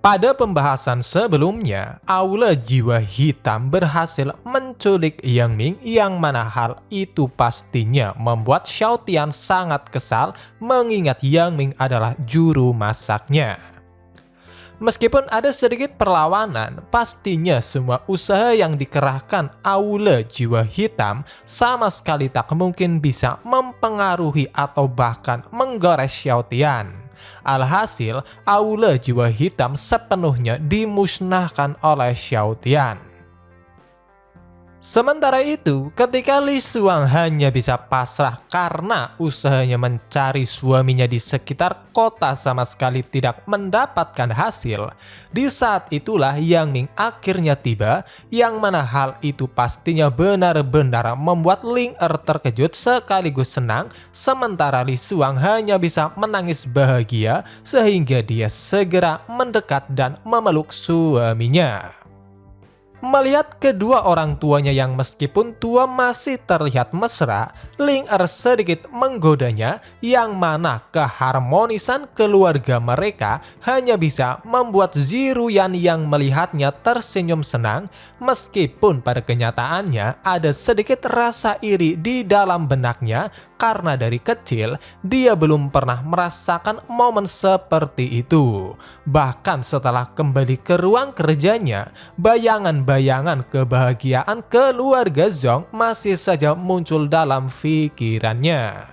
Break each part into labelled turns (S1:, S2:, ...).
S1: Pada pembahasan sebelumnya, Aula Jiwa Hitam berhasil menculik Yang Ming yang mana hal itu pastinya membuat Xiao Tian sangat kesal mengingat Yang Ming adalah juru masaknya. Meskipun ada sedikit perlawanan, pastinya semua usaha yang dikerahkan Aula Jiwa Hitam sama sekali tak mungkin bisa mempengaruhi atau bahkan menggores Xiao Tian. Alhasil, Aula Jiwa Hitam sepenuhnya dimusnahkan oleh Xiao Tian. Sementara itu, ketika Li Xuang hanya bisa pasrah karena usahanya mencari suaminya di sekitar kota sama sekali tidak mendapatkan hasil, di saat itulah Yang Ming akhirnya tiba, yang mana hal itu pastinya benar-benar membuat Ling Er terkejut sekaligus senang, sementara Li Xuang hanya bisa menangis bahagia sehingga dia segera mendekat dan memeluk suaminya. Melihat kedua orang tuanya yang meskipun tua masih terlihat mesra, Ling Er sedikit menggodanya, yang mana keharmonisan keluarga mereka hanya bisa membuat Ziruyan yang melihatnya tersenyum senang, meskipun pada kenyataannya ada sedikit rasa iri di dalam benaknya karena dari kecil dia belum pernah merasakan momen seperti itu. Bahkan setelah kembali ke ruang kerjanya, bayangan-bayangan kebahagiaan keluarga Zhong masih saja muncul dalam pikirannya.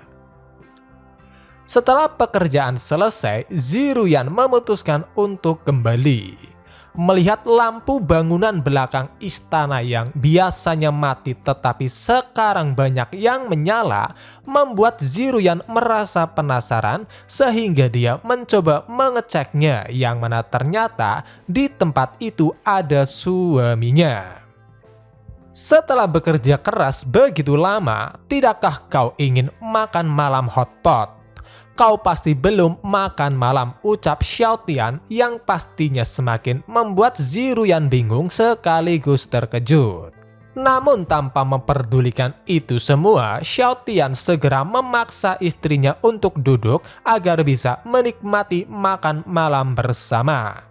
S1: Setelah pekerjaan selesai, Ziruyan memutuskan untuk kembali. Melihat lampu bangunan belakang istana yang biasanya mati tetapi sekarang banyak yang menyala, membuat Ziruyan merasa penasaran sehingga dia mencoba mengeceknya, yang mana ternyata di tempat itu ada suaminya. Setelah bekerja keras begitu lama, tidakkah kau ingin makan malam hotpot? Kau pasti belum makan malam, ucap Xiao Tian yang pastinya semakin membuat Ziruyan bingung sekaligus terkejut. Namun tanpa memperdulikan itu semua, Xiao Tian segera memaksa istrinya untuk duduk agar bisa menikmati makan malam bersama.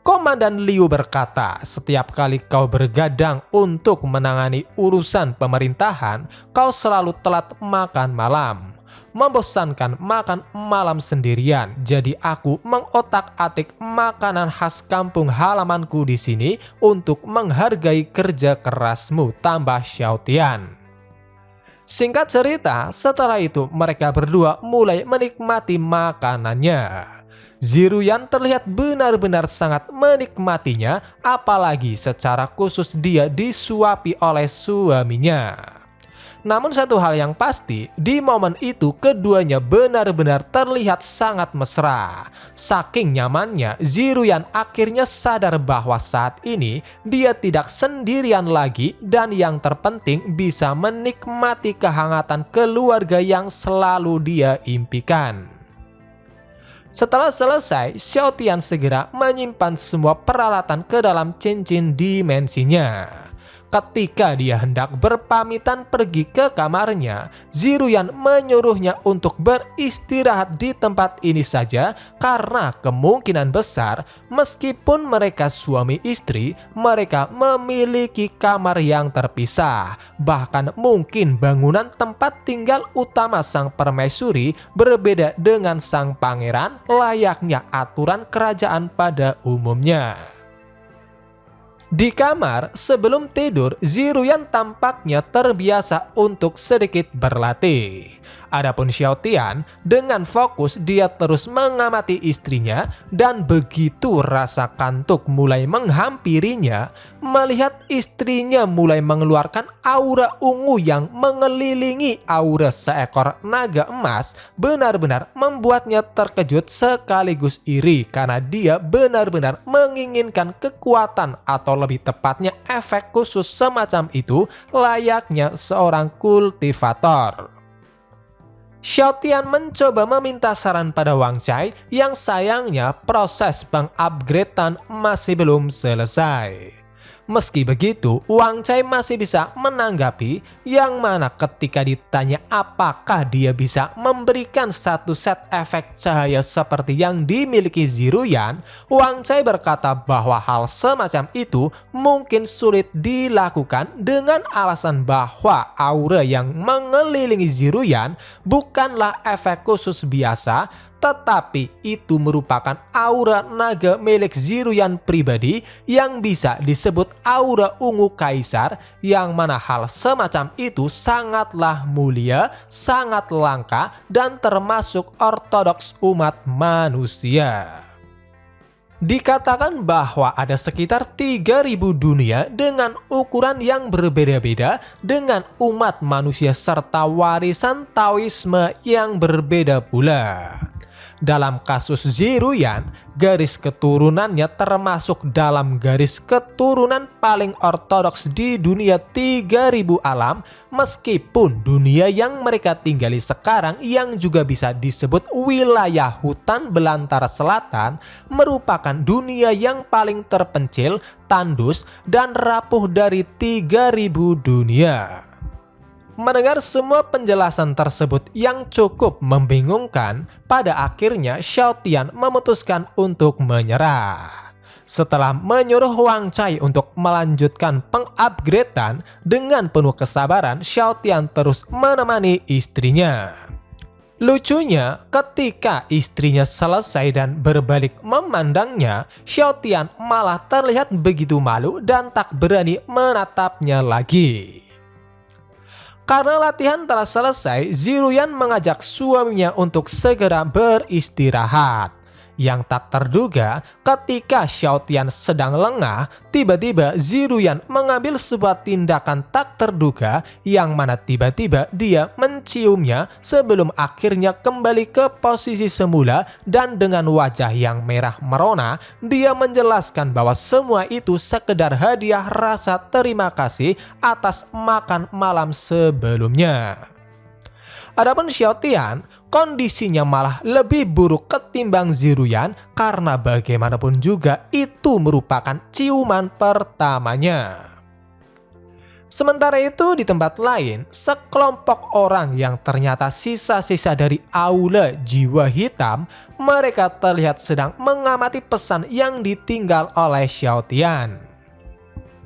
S1: Komandan Liu berkata, setiap kali kau bergadang untuk menangani urusan pemerintahan, kau selalu telat makan malam. Membosankan makan malam sendirian, jadi aku mengotak-atik makanan khas kampung halamanku di sini untuk menghargai kerja kerasmu, tambah Xiao Tian. Singkat cerita, setelah itu mereka berdua mulai menikmati makanannya. Ziruyan terlihat benar-benar sangat menikmatinya, apalagi secara khusus dia disuapi oleh suaminya. Namun satu hal yang pasti, di momen itu keduanya benar-benar terlihat sangat mesra. Saking nyamannya, Ziruyan akhirnya sadar bahwa saat ini dia tidak sendirian lagi dan yang terpenting bisa menikmati kehangatan keluarga yang selalu dia impikan. Setelah selesai, Xiao Tian segera menyimpan semua peralatan ke dalam cincin dimensinya. Ketika dia hendak berpamitan pergi ke kamarnya, Ziruyan menyuruhnya untuk beristirahat di tempat ini saja karena kemungkinan besar meskipun mereka suami istri, mereka memiliki kamar yang terpisah. Bahkan mungkin bangunan tempat tinggal utama sang permaisuri berbeda dengan sang pangeran, layaknya aturan kerajaan pada umumnya. Di kamar, sebelum tidur, Ziruyan tampaknya terbiasa untuk sedikit berlatih. Adapun Xiao Tian, dengan fokus dia terus mengamati istrinya dan begitu rasa kantuk mulai menghampirinya, melihat istrinya mulai mengeluarkan aura ungu yang mengelilingi aura seekor naga emas, benar-benar membuatnya terkejut sekaligus iri karena dia benar-benar menginginkan kekuatan atau lebih tepatnya efek khusus semacam itu layaknya seorang kultivator. Xiao Tian mencoba meminta saran pada Wang Cai yang sayangnya proses pengupgradean masih belum selesai. Meski begitu, Wang Cai masih bisa menanggapi, yang mana ketika ditanya apakah dia bisa memberikan satu set efek cahaya seperti yang dimiliki Ziruyan, Wang Cai berkata bahwa hal semacam itu mungkin sulit dilakukan dengan alasan bahwa aura yang mengelilingi Ziruyan bukanlah efek khusus biasa, tetapi itu merupakan aura naga milik Ziruyan pribadi yang bisa disebut aura ungu kaisar, yang mana hal semacam itu sangatlah mulia, sangat langka, dan termasuk ortodoks umat manusia. Dikatakan bahwa ada sekitar 3.000 dunia dengan ukuran yang berbeda-beda dengan umat manusia serta warisan Taoisme yang berbeda pula. Dalam kasus Ziruyan, garis keturunannya termasuk dalam garis keturunan paling ortodoks di dunia 3.000 alam, meskipun dunia yang mereka tinggali sekarang yang juga bisa disebut wilayah hutan belantara selatan merupakan dunia yang paling terpencil, tandus, dan rapuh dari 3.000 dunia. Mendengar semua penjelasan tersebut yang cukup membingungkan, pada akhirnya Xiao Tian memutuskan untuk menyerah. Setelah menyuruh Wang Cai untuk melanjutkan pengupgradean, dengan penuh kesabaran Xiao Tian terus menemani istrinya. Lucunya, ketika istrinya selesai dan berbalik memandangnya, Xiao Tian malah terlihat begitu malu dan tak berani menatapnya lagi. Karena latihan telah selesai, Ziruyan mengajak suaminya untuk segera beristirahat. Yang tak terduga, ketika Xiao Tian sedang lengah, tiba-tiba Ziruyan mengambil sebuah tindakan tak terduga, yang mana tiba-tiba dia menciumnya sebelum akhirnya kembali ke posisi semula, dan dengan wajah yang merah merona, dia menjelaskan bahwa semua itu sekedar hadiah rasa terima kasih atas makan malam sebelumnya. Adapun Xiao Tian, kondisinya malah lebih buruk ketimbang Ziruyan karena bagaimanapun juga itu merupakan ciuman pertamanya. Sementara itu di tempat lain, sekelompok orang yang ternyata sisa-sisa dari aula jiwa hitam, mereka terlihat sedang mengamati pesan yang ditinggal oleh Xiao Tian.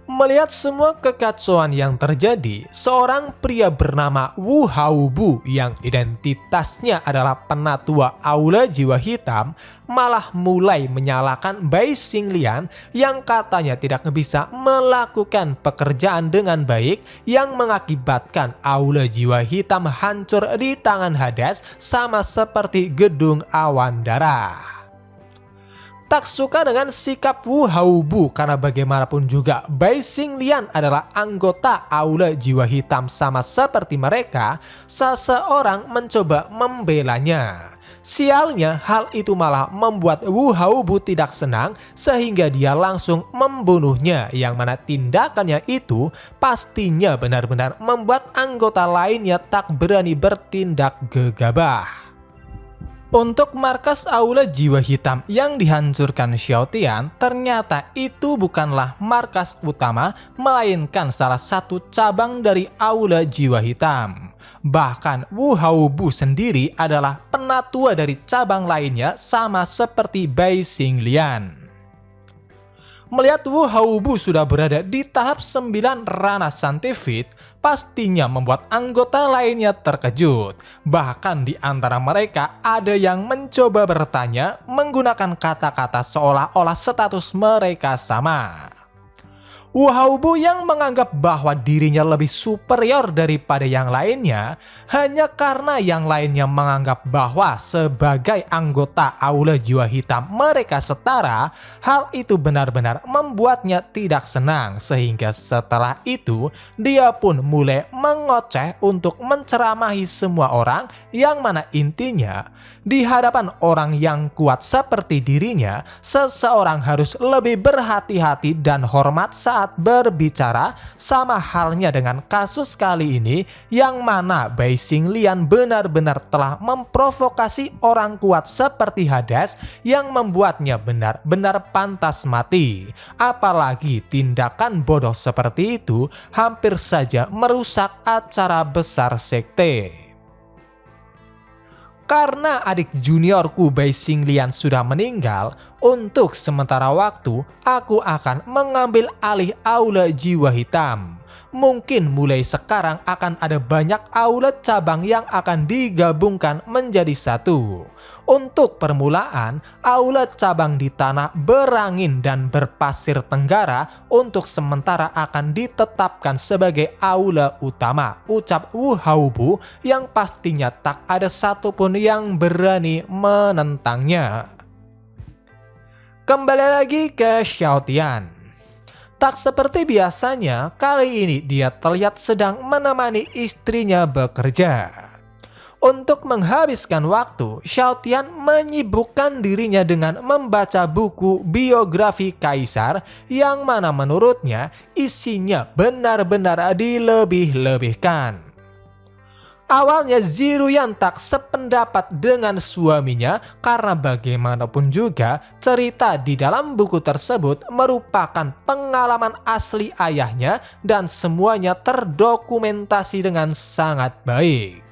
S1: Melihat semua kekacauan yang terjadi, seorang pria bernama Wu Haobu yang identitasnya adalah penatua aula jiwa hitam malah mulai menyalahkan Bai Xinglian yang katanya tidak bisa melakukan pekerjaan dengan baik, yang mengakibatkan aula jiwa hitam hancur di tangan Hades sama seperti gedung awan darah. Tak suka dengan sikap Wu Haobu karena bagaimanapun juga Bai Xinglian adalah anggota aula jiwa hitam sama seperti mereka, seseorang mencoba membelanya. Sialnya, hal itu malah membuat Wu Haobu tidak senang sehingga dia langsung membunuhnya, yang mana tindakannya itu pastinya benar-benar membuat anggota lainnya tak berani bertindak gegabah. Untuk markas aula jiwa hitam yang dihancurkan Xiao Tian, ternyata itu bukanlah markas utama, melainkan salah satu cabang dari aula jiwa hitam. Bahkan Wu Haobu sendiri adalah penatua dari cabang lainnya sama seperti Bai Xinglian. Melihat Wu Haobu sudah berada di tahap 9 ranah saintifik, pastinya membuat anggota lainnya terkejut. Bahkan di antara mereka ada yang mencoba bertanya menggunakan kata-kata seolah-olah status mereka sama. Wu Haobu yang menganggap bahwa dirinya lebih superior daripada yang lainnya hanya karena yang lainnya menganggap bahwa sebagai anggota aula jiwa hitam mereka setara, hal itu benar-benar membuatnya tidak senang, sehingga setelah itu dia pun mulai mengoceh untuk menceramahi semua orang, yang mana intinya di hadapan orang yang kuat seperti dirinya, seseorang harus lebih berhati-hati dan hormat saat saat berbicara, sama halnya dengan kasus kali ini yang mana Bai Xinglian benar-benar telah memprovokasi orang kuat seperti Hades yang membuatnya benar-benar pantas mati. Apalagi tindakan bodoh seperti itu hampir saja merusak acara besar sekte. Karena adik juniorku Bai Xinglian sudah meninggal, untuk sementara waktu aku akan mengambil alih aula jiwa hitam. Mungkin mulai sekarang akan ada banyak aula cabang yang akan digabungkan menjadi satu. Untuk permulaan, aula cabang di Tanah Berangin dan Berpasir Tenggara untuk sementara akan ditetapkan sebagai aula utama, ucap Wu Haobu yang pastinya tak ada satupun yang berani menentangnya. Kembali lagi ke Xiao Tian. Tak seperti biasanya, kali ini dia terlihat sedang menemani istrinya bekerja. Untuk menghabiskan waktu, Xiao Tian menyibukkan dirinya dengan membaca buku biografi kaisar yang mana menurutnya isinya benar-benar dilebih-lebihkan. Awalnya Ziruyan tak sependapat dengan suaminya karena bagaimanapun juga cerita di dalam buku tersebut merupakan pengalaman asli ayahnya dan semuanya terdokumentasi dengan sangat baik.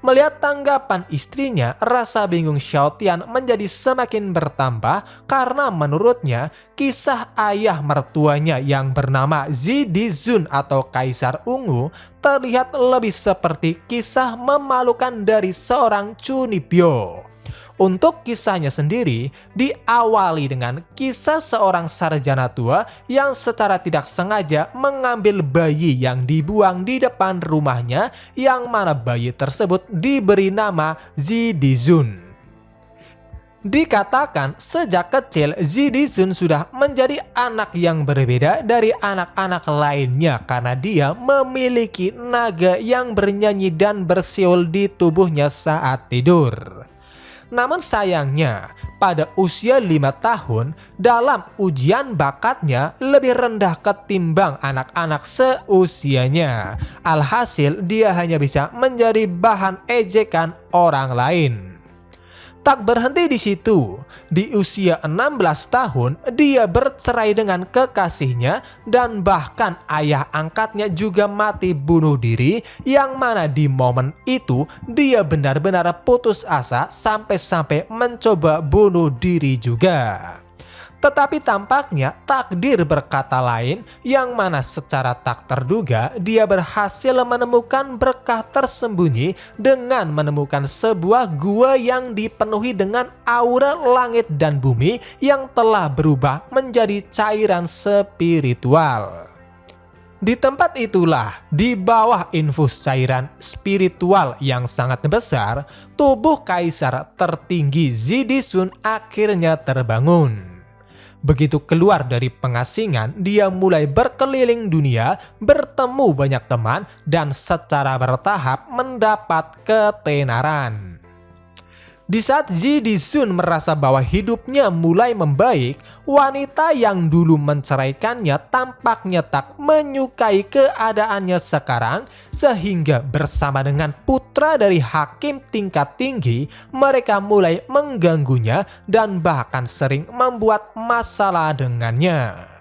S1: Melihat tanggapan istrinya, rasa bingung Xiao Tian menjadi semakin bertambah karena menurutnya kisah ayah mertuanya yang bernama Zi Dizun atau Kaisar Ungu terlihat lebih seperti kisah memalukan dari seorang Chunibyo. Untuk kisahnya sendiri diawali dengan kisah seorang sarjana tua yang secara tidak sengaja mengambil bayi yang dibuang di depan rumahnya, yang mana bayi tersebut diberi nama Zi Dizun. Dikatakan sejak kecil Zi Dizun sudah menjadi anak yang berbeda dari anak-anak lainnya karena dia memiliki naga yang bernyanyi dan bersiul di tubuhnya saat tidur. Namun sayangnya, pada usia 5 tahun, dalam ujian bakatnya lebih rendah ketimbang anak-anak seusianya. Alhasil, dia hanya bisa menjadi bahan ejekan orang lain. Tak berhenti di situ, di usia 16 tahun dia bercerai dengan kekasihnya dan bahkan ayah angkatnya juga mati bunuh diri, yang mana di momen itu dia benar-benar putus asa sampai-sampai mencoba bunuh diri juga. Tetapi tampaknya takdir berkata lain, yang mana secara tak terduga dia berhasil menemukan berkah tersembunyi dengan menemukan sebuah gua yang dipenuhi dengan aura langit dan bumi yang telah berubah menjadi cairan spiritual. Di tempat itulah, di bawah infus cairan spiritual yang sangat besar, tubuh kaisar tertinggi Zi Dizun akhirnya terbangun. Begitu keluar dari pengasingan, dia mulai berkeliling dunia, bertemu banyak teman, dan secara bertahap mendapat ketenaran. Di saat Zi Dizun merasa bahwa hidupnya mulai membaik, wanita yang dulu menceraikannya tampaknya tak menyukai keadaannya sekarang, sehingga bersama dengan putra dari hakim tingkat tinggi, mereka mulai mengganggunya dan bahkan sering membuat masalah dengannya.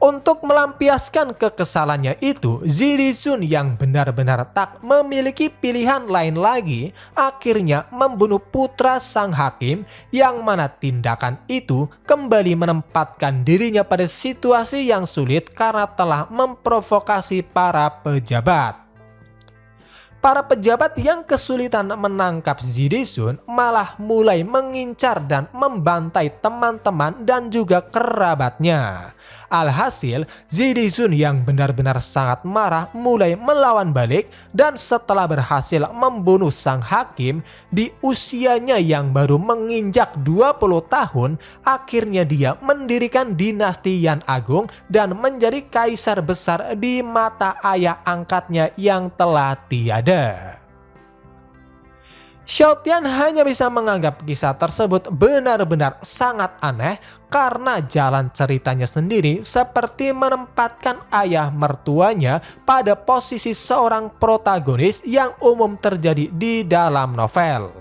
S1: Untuk melampiaskan kekesalannya itu, Zi Dizun yang benar-benar tak memiliki pilihan lain lagi, akhirnya membunuh putra sang hakim, yang mana tindakan itu kembali menempatkan dirinya pada situasi yang sulit karena telah memprovokasi para pejabat. Para pejabat yang kesulitan menangkap Zi Dizun malah mulai mengincar dan membantai teman-teman dan juga kerabatnya. Alhasil, Zi Dizun yang benar-benar sangat marah mulai melawan balik, dan setelah berhasil membunuh sang hakim di usianya yang baru menginjak 20 tahun, akhirnya dia mendirikan dinasti Yan Agung dan menjadi kaisar besar di mata ayah angkatnya yang telah tiada. Xiaotian hanya bisa menganggap kisah tersebut benar-benar sangat aneh karena jalan ceritanya sendiri seperti menempatkan ayah mertuanya pada posisi seorang protagonis yang umum terjadi di dalam novel.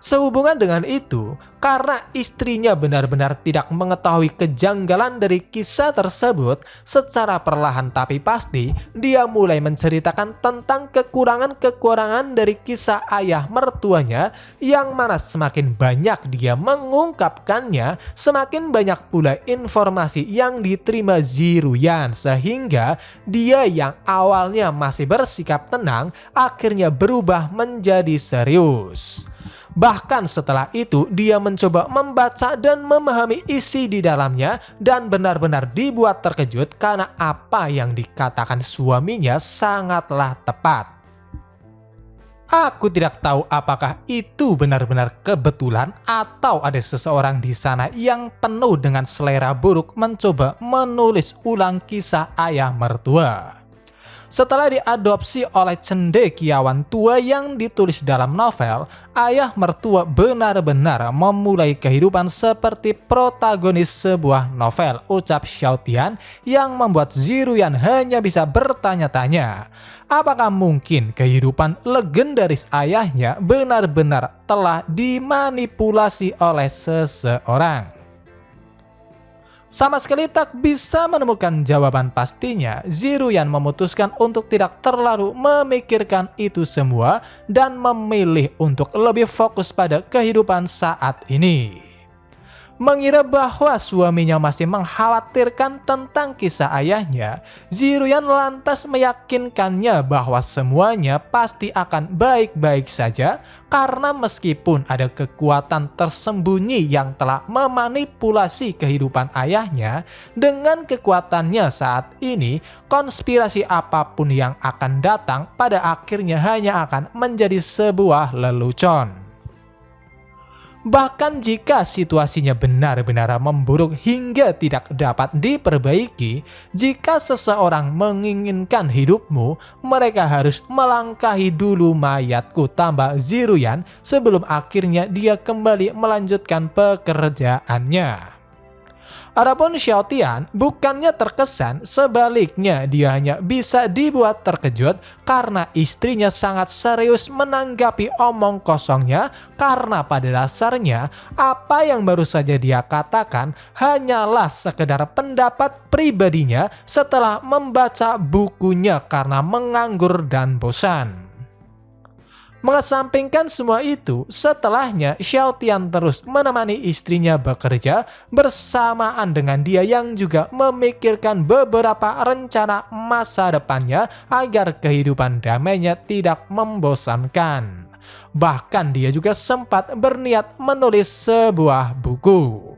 S1: Sehubungan dengan itu, karena istrinya benar-benar tidak mengetahui kejanggalan dari kisah tersebut, secara perlahan tapi pasti, dia mulai menceritakan tentang kekurangan-kekurangan dari kisah ayah mertuanya, yang mana semakin banyak dia mengungkapkannya, semakin banyak pula informasi yang diterima Ziruyan, sehingga dia yang awalnya masih bersikap tenang, akhirnya berubah menjadi serius. Bahkan setelah itu dia mencoba membaca dan memahami isi di dalamnya dan benar-benar dibuat terkejut karena apa yang dikatakan suaminya sangatlah tepat. Aku tidak tahu apakah itu benar-benar kebetulan atau ada seseorang di sana yang penuh dengan selera buruk mencoba menulis ulang kisah ayah mertua. Setelah diadopsi oleh cendekiawan tua yang ditulis dalam novel, ayah mertua benar-benar memulai kehidupan seperti protagonis sebuah novel, ucap Xiaotian, yang membuat Ziruyan hanya bisa bertanya-tanya. Apakah mungkin kehidupan legendaris ayahnya benar-benar telah dimanipulasi oleh seseorang? Sama sekali tak bisa menemukan jawaban pastinya, Ziruyan memutuskan untuk tidak terlalu memikirkan itu semua dan memilih untuk lebih fokus pada kehidupan saat ini. Mengira bahwa suaminya masih mengkhawatirkan tentang kisah ayahnya, Ziruyan lantas meyakinkannya bahwa semuanya pasti akan baik-baik saja karena meskipun ada kekuatan tersembunyi yang telah memanipulasi kehidupan ayahnya, dengan kekuatannya saat ini, konspirasi apapun yang akan datang pada akhirnya hanya akan menjadi sebuah lelucon. Bahkan jika situasinya benar-benar memburuk hingga tidak dapat diperbaiki, jika seseorang menginginkan hidupmu, mereka harus melangkahi dulu mayatku, tambah Ziruyan, sebelum akhirnya dia kembali melanjutkan pekerjaannya. Adapun Xiaotian bukannya terkesan, sebaliknya dia hanya bisa dibuat terkejut karena istrinya sangat serius menanggapi omong kosongnya, karena pada dasarnya apa yang baru saja dia katakan hanyalah sekedar pendapat pribadinya setelah membaca bukunya karena menganggur dan bosan. Mengesampingkan semua itu, setelahnya Xiaotian terus menemani istrinya bekerja bersamaan dengan dia yang juga memikirkan beberapa rencana masa depannya agar kehidupan damainya tidak membosankan. Bahkan dia juga sempat berniat menulis sebuah buku.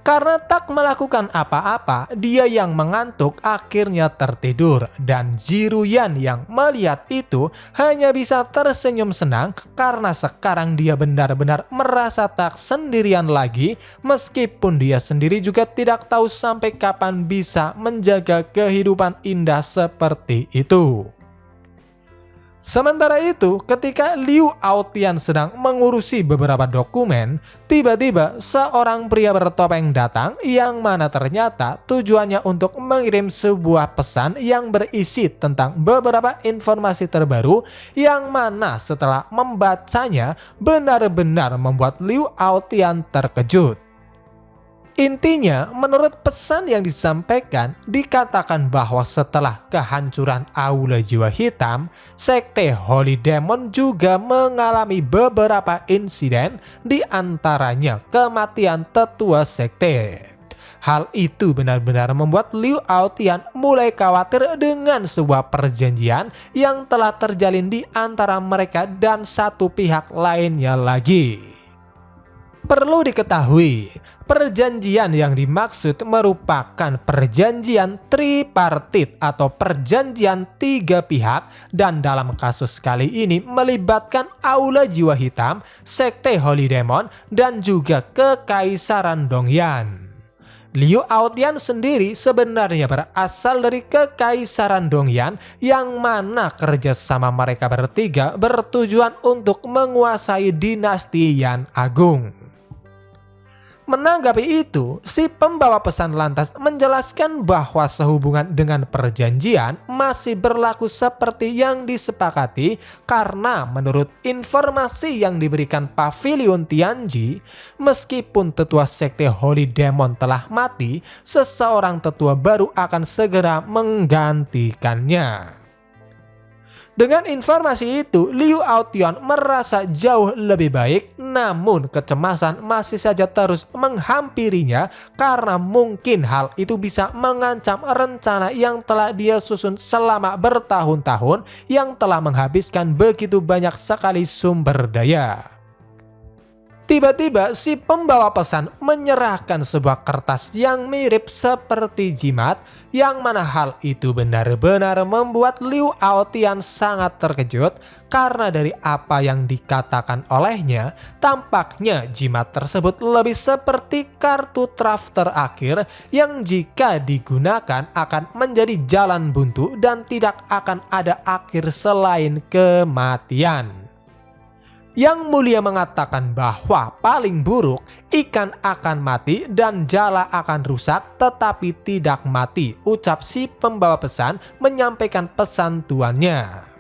S1: Karena tak melakukan apa-apa, dia yang mengantuk akhirnya tertidur, dan Ziruyan yang melihat itu hanya bisa tersenyum senang karena sekarang dia benar-benar merasa tak sendirian lagi, meskipun dia sendiri juga tidak tahu sampai kapan bisa menjaga kehidupan indah seperti itu. Sementara itu, ketika Liu Aotian sedang mengurusi beberapa dokumen, tiba-tiba seorang pria bertopeng datang yang mana ternyata tujuannya untuk mengirim sebuah pesan yang berisi tentang beberapa informasi terbaru yang mana setelah membacanya benar-benar membuat Liu Aotian terkejut. Intinya, menurut pesan yang disampaikan, dikatakan bahwa setelah kehancuran Aula Jiwa Hitam, Sekte Holy Demon juga mengalami beberapa insiden, di antaranya kematian tetua sekte. Hal itu benar-benar membuat Liu Aotian mulai khawatir dengan sebuah perjanjian yang telah terjalin di antara mereka dan satu pihak lainnya lagi. Perlu diketahui, perjanjian yang dimaksud merupakan perjanjian tripartit atau perjanjian tiga pihak, dan dalam kasus kali ini melibatkan Aula Jiwa Hitam, Sekte Holy Demon, dan juga Kekaisaran Dongyan. Liu Aotian sendiri sebenarnya berasal dari Kekaisaran Dongyan yang mana kerjasama mereka bertiga bertujuan untuk menguasai dinasti Yan Agung. Menanggapi itu, si pembawa pesan lantas menjelaskan bahwa sehubungan dengan perjanjian masih berlaku seperti yang disepakati karena menurut informasi yang diberikan Pavilion Tianji, meskipun tetua sekte Holy Demon telah mati, seseorang tetua baru akan segera menggantikannya. Dengan informasi itu, Liu Aotian merasa jauh lebih baik, namun kecemasan masih saja terus menghampirinya karena mungkin hal itu bisa mengancam rencana yang telah dia susun selama bertahun-tahun yang telah menghabiskan begitu banyak sekali sumber daya. Tiba-tiba si pembawa pesan menyerahkan sebuah kertas yang mirip seperti jimat, yang mana hal itu benar-benar membuat Liu Aotian sangat terkejut karena dari apa yang dikatakan olehnya, tampaknya jimat tersebut lebih seperti kartu draft terakhir yang jika digunakan akan menjadi jalan buntu dan tidak akan ada akhir selain kematian. Yang Mulia mengatakan bahwa paling buruk ikan akan mati dan jala akan rusak tetapi tidak mati, ucap si pembawa pesan menyampaikan pesan tuannya.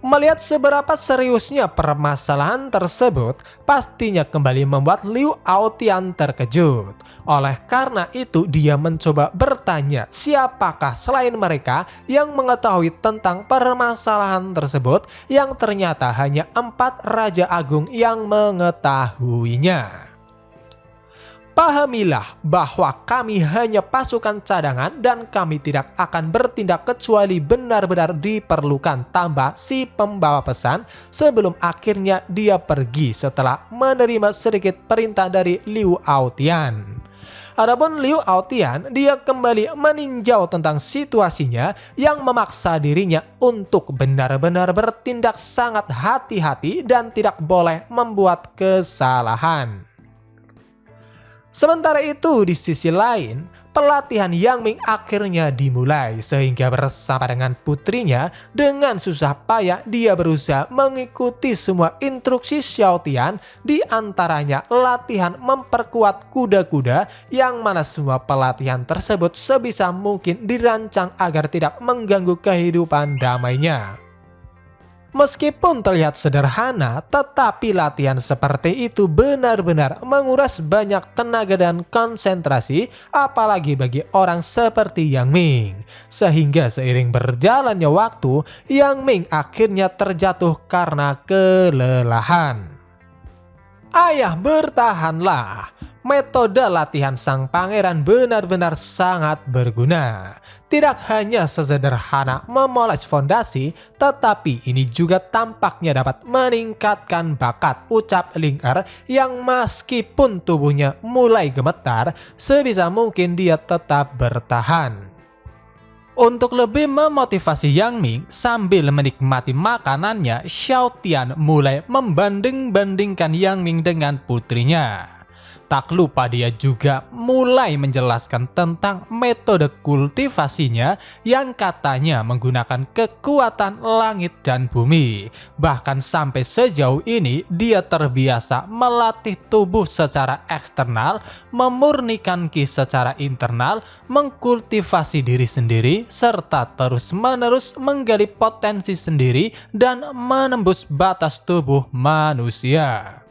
S1: Melihat seberapa seriusnya permasalahan tersebut, pastinya kembali membuat Liu Aotian terkejut. Oleh karena itu, dia mencoba bertanya siapakah selain mereka yang mengetahui tentang permasalahan tersebut, yang ternyata hanya 4 Raja Agung yang mengetahuinya. Pahamilah bahwa kami hanya pasukan cadangan dan kami tidak akan bertindak kecuali benar-benar diperlukan, tambah si pembawa pesan sebelum akhirnya dia pergi setelah menerima sedikit perintah dari Liu Aotian. Adapun Liu Aotian, dia kembali meninjau tentang situasinya yang memaksa dirinya untuk benar-benar bertindak sangat hati-hati dan tidak boleh membuat kesalahan. Sementara itu di sisi lain, pelatihan Yang Ming akhirnya dimulai sehingga bersama dengan putrinya dengan susah payah dia berusaha mengikuti semua instruksi Xiao Tian, di antaranya latihan memperkuat kuda-kuda yang mana semua pelatihan tersebut sebisa mungkin dirancang agar tidak mengganggu kehidupan damainya. Meskipun terlihat sederhana, tetapi latihan seperti itu benar-benar menguras banyak tenaga dan konsentrasi, apalagi bagi orang seperti Yang Ming. Sehingga seiring berjalannya waktu, Yang Ming akhirnya terjatuh karena kelelahan. Ayah, bertahanlah. Metode latihan sang pangeran benar-benar sangat berguna. Tidak hanya sesederhana memoles fondasi, tetapi ini juga tampaknya dapat meningkatkan bakat, ucap Ling Er yang meskipun tubuhnya mulai gemetar, sebisa mungkin dia tetap bertahan. Untuk lebih memotivasi Yang Ming sambil menikmati makanannya, Xiao Tian mulai membanding-bandingkan Yang Ming dengan putrinya. Tak lupa dia juga mulai menjelaskan tentang metode kultivasinya yang katanya menggunakan kekuatan langit dan bumi. Bahkan sampai sejauh ini dia terbiasa melatih tubuh secara eksternal, memurnikan ki secara internal, mengkultivasi diri sendiri, serta terus-menerus menggali potensi sendiri dan menembus batas tubuh manusia.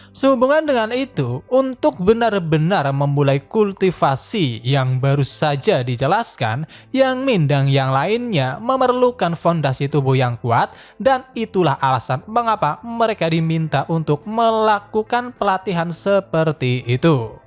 S1: Sehubungan dengan itu, untuk benar-benar memulai kultivasi yang baru saja dijelaskan, Yang Ming dan yang lainnya memerlukan fondasi tubuh yang kuat, dan itulah alasan mengapa mereka diminta untuk melakukan pelatihan seperti itu.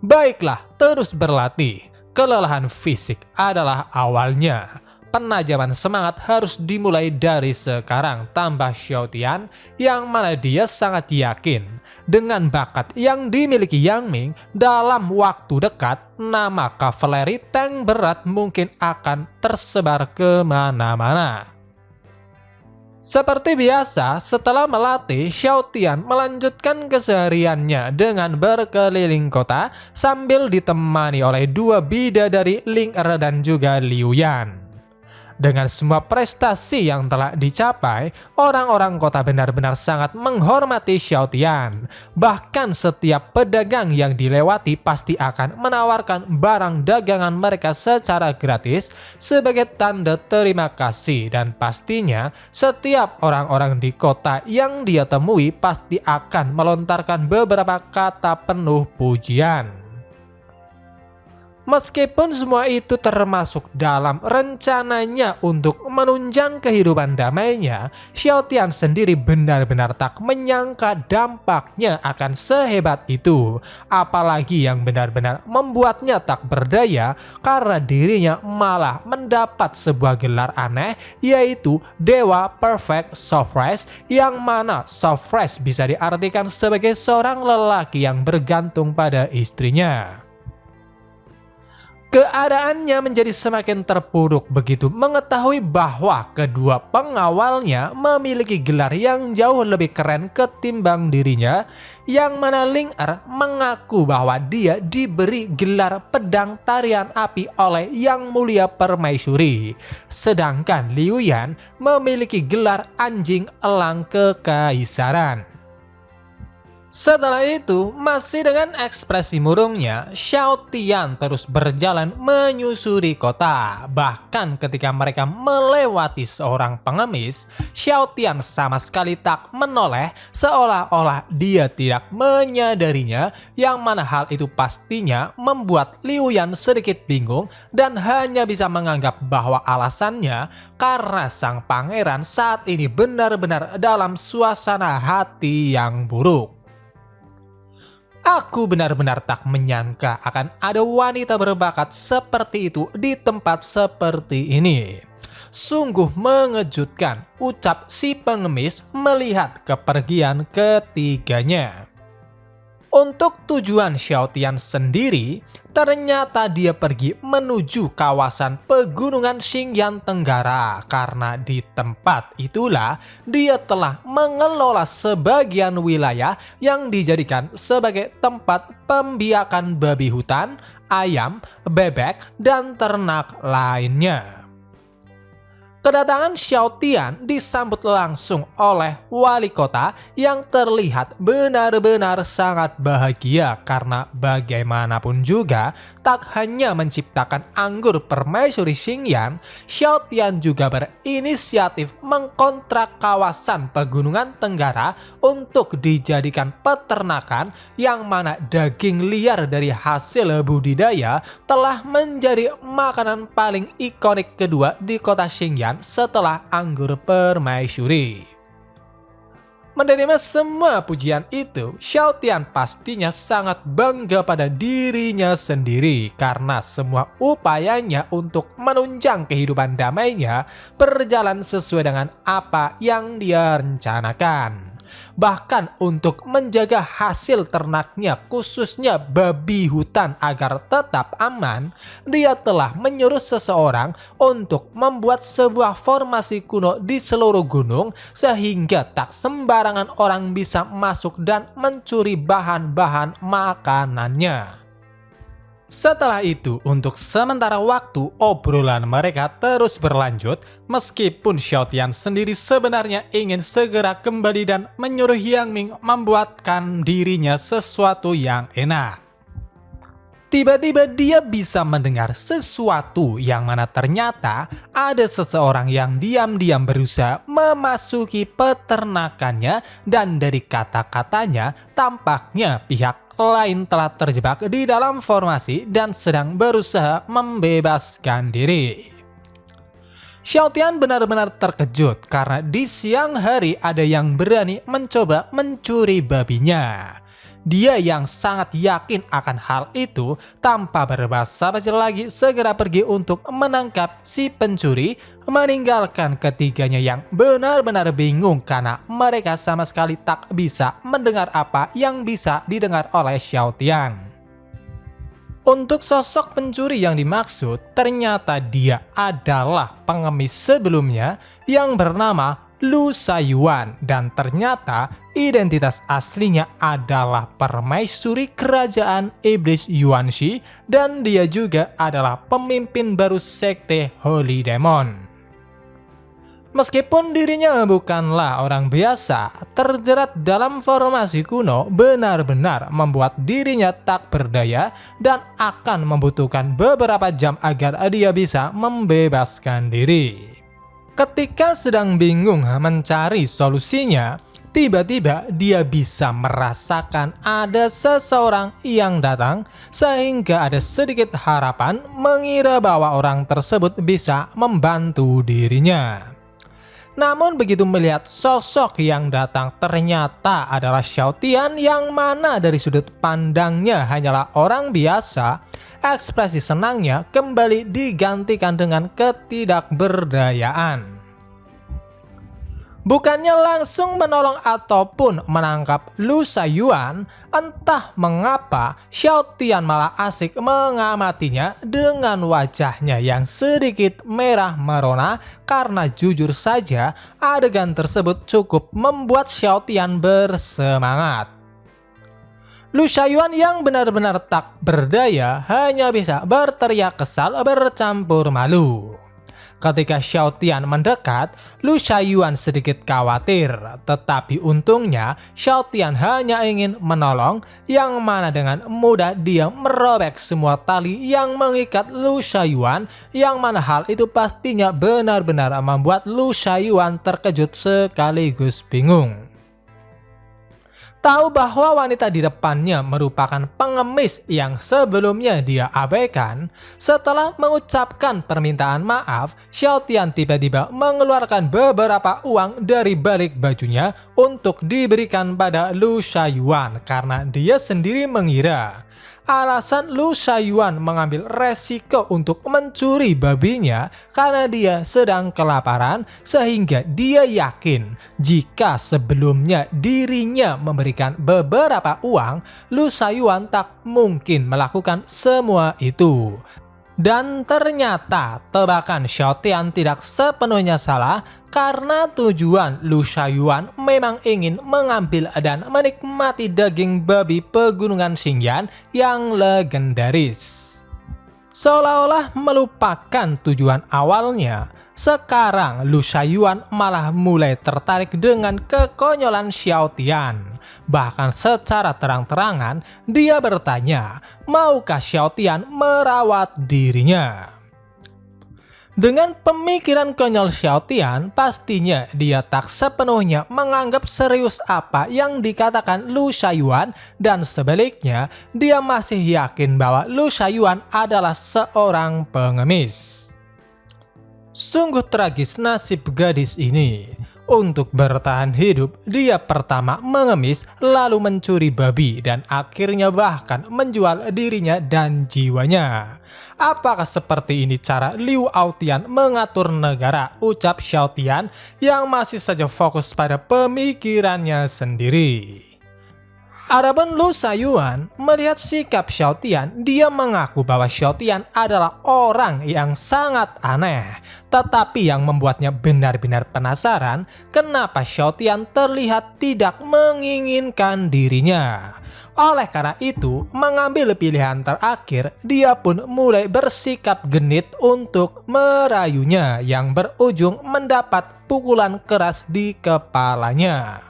S1: Baiklah, terus berlatih. Kelelahan fisik adalah awalnya. Penajaman semangat harus dimulai dari sekarang, tambah Xiao Tian, yang mana dia sangat yakin dengan bakat yang dimiliki Yang Ming, dalam waktu dekat nama kavaleri tank berat mungkin akan tersebar kemana-mana. Seperti biasa, setelah melatih, Xiao Tian melanjutkan kesehariannya dengan berkeliling kota sambil ditemani oleh dua bidadari Ling Er dan juga Liu Yan. Dengan semua prestasi yang telah dicapai, orang-orang kota benar-benar sangat menghormati Xiao Tian. Bahkan setiap pedagang yang dilewati pasti akan menawarkan barang dagangan mereka secara gratis sebagai tanda terima kasih, dan pastinya setiap orang-orang di kota yang dia temui pasti akan melontarkan beberapa kata penuh pujian. Meskipun semua itu termasuk dalam rencananya untuk menunjang kehidupan damainya, Xiao Tian sendiri benar-benar tak menyangka dampaknya akan sehebat itu. Apalagi yang benar-benar membuatnya tak berdaya karena dirinya malah mendapat sebuah gelar aneh, yaitu Dewa Perfect Sofresh, yang mana Sofresh bisa diartikan sebagai seorang lelaki yang bergantung pada istrinya. Keadaannya menjadi semakin terpuruk begitu mengetahui bahwa kedua pengawalnya memiliki gelar yang jauh lebih keren ketimbang dirinya, yang mana Ling Er mengaku bahwa dia diberi gelar pedang tarian api oleh Yang Mulia Permaisuri, sedangkan Liu Yan memiliki gelar anjing elang kekaisaran. Setelah itu, masih dengan ekspresi murungnya, Xiao Tian terus berjalan menyusuri kota. Bahkan ketika mereka melewati seorang pengemis, Xiao Tian sama sekali tak menoleh, seolah-olah dia tidak menyadarinya, yang mana hal itu pastinya membuat Liu Yan sedikit bingung dan hanya bisa menganggap bahwa alasannya karena sang pangeran saat ini benar-benar dalam suasana hati yang buruk. Aku benar-benar tak menyangka akan ada wanita berbakat seperti itu di tempat seperti ini. Sungguh mengejutkan, ucap si pengemis melihat kepergian ketiganya. Untuk tujuan Xiao Tian sendiri, ternyata dia pergi menuju kawasan pegunungan Xingyan Tenggara, karena di tempat itulah dia telah mengelola sebagian wilayah yang dijadikan sebagai tempat pembiakan babi hutan, ayam, bebek, dan ternak lainnya. Kedatangan Xiao Tian disambut langsung oleh wali kota yang terlihat benar-benar sangat bahagia karena bagaimanapun juga tak hanya menciptakan anggur permaisuri Xingyan, Xiao Tian juga berinisiatif mengkontrak kawasan pegunungan Tenggara untuk dijadikan peternakan, yang mana daging liar dari hasil budidaya telah menjadi makanan paling ikonik kedua di kota Xingyan setelah anggur permaisuri. Menerima semua pujian itu, Xiao Tian pastinya sangat bangga pada dirinya sendiri karena semua upayanya untuk menunjang kehidupan damainya berjalan sesuai dengan apa yang dia rencanakan. Bahkan untuk menjaga hasil ternaknya, khususnya babi hutan, agar tetap aman, dia telah menyuruh seseorang untuk membuat sebuah formasi kuno di seluruh gunung sehingga tak sembarangan orang bisa masuk dan mencuri bahan-bahan makanannya. Setelah itu, untuk sementara waktu obrolan mereka terus berlanjut, meskipun Xiao Tian sendiri sebenarnya ingin segera kembali dan menyuruh Yang Ming membuatkan dirinya sesuatu yang enak. Tiba-tiba dia bisa mendengar sesuatu yang mana ternyata ada seseorang yang diam-diam berusaha memasuki peternakannya, dan dari kata-katanya tampaknya pihak lain telah terjebak di dalam formasi dan sedang berusaha membebaskan diri. Xiao Tian benar-benar terkejut karena di siang hari ada yang berani mencoba mencuri babinya. Dia yang sangat yakin akan hal itu, tanpa berbasa-basi lagi segera pergi untuk menangkap si pencuri, meninggalkan ketiganya yang benar-benar bingung karena mereka sama sekali tak bisa mendengar apa yang bisa didengar oleh Xiao Tian. Untuk sosok pencuri yang dimaksud, ternyata dia adalah pengemis sebelumnya yang bernama Lu Shaoyuan, dan ternyata identitas aslinya adalah permaisuri kerajaan iblis Yuanxi, dan dia juga adalah pemimpin baru sekte Holy Demon. Meskipun dirinya bukanlah orang biasa, terjerat dalam formasi kuno benar-benar membuat dirinya tak berdaya dan akan membutuhkan beberapa jam agar dia bisa membebaskan diri. Ketika sedang bingung mencari solusinya, tiba-tiba dia bisa merasakan ada seseorang yang datang, sehingga ada sedikit harapan mengira bahwa orang tersebut bisa membantu dirinya. Namun begitu melihat sosok yang datang ternyata adalah Xiao Tian, yang mana dari sudut pandangnya hanyalah orang biasa, ekspresi senangnya kembali digantikan dengan ketidakberdayaan. Bukannya langsung menolong ataupun menangkap Lu Shaoyuan, entah mengapa Xiao Tian malah asik mengamatinya dengan wajahnya yang sedikit merah merona, karena jujur saja adegan tersebut cukup membuat Xiao Tian bersemangat. Lu Shaoyuan yang benar-benar tak berdaya hanya bisa berteriak kesal bercampur malu. Ketika Xiao Tian mendekat, Lu Shaoyuan sedikit khawatir, tetapi untungnya Xiao Tian hanya ingin menolong, yang mana dengan mudah dia merobek semua tali yang mengikat Lu Shaoyuan, yang mana hal itu pastinya benar-benar membuat Lu Shaoyuan terkejut sekaligus bingung. Tahu bahwa wanita di depannya merupakan pengemis yang sebelumnya dia abaikan, setelah mengucapkan permintaan maaf, Xiao Tian tiba-tiba mengeluarkan beberapa uang dari balik bajunya untuk diberikan pada Lu Shaoyuan, karena dia sendiri mengira alasan Lu Shaoyuan mengambil resiko untuk mencuri babinya karena dia sedang kelaparan, sehingga dia yakin jika sebelumnya dirinya memberikan beberapa uang, Lu Shaoyuan tak mungkin melakukan semua itu. Dan ternyata tebakan Xiao Tian tidak sepenuhnya salah, karena tujuan Lu Shaoyuan memang ingin mengambil dan menikmati daging babi pegunungan Xingyan yang legendaris. Seolah-olah melupakan tujuan awalnya, sekarang Lu Shaoyuan malah mulai tertarik dengan kekonyolan Xiao Tian. Bahkan secara terang-terangan dia bertanya, maukah Xiao Tian merawat dirinya? Dengan pemikiran konyol Xiao Tian, pastinya dia tak sepenuhnya menganggap serius apa yang dikatakan Lu Shaoyuan, dan sebaliknya dia masih yakin bahwa Lu Shaoyuan adalah seorang pengemis. Sungguh tragis nasib gadis ini. Untuk bertahan hidup, dia pertama mengemis, lalu mencuri babi, dan akhirnya bahkan menjual dirinya dan jiwanya. Apakah seperti ini cara Liu Aotian mengatur negara? Ucap Xiao Tian yang masih saja fokus pada pemikirannya sendiri. Adapun Lu Shaoyuan melihat sikap Xiao Tian, dia mengaku bahwa Xiao Tian adalah orang yang sangat aneh. Tetapi yang membuatnya benar-benar penasaran, kenapa Xiao Tian terlihat tidak menginginkan dirinya. Oleh karena itu, mengambil pilihan terakhir, dia pun mulai bersikap genit untuk merayunya, yang berujung mendapat pukulan keras di kepalanya.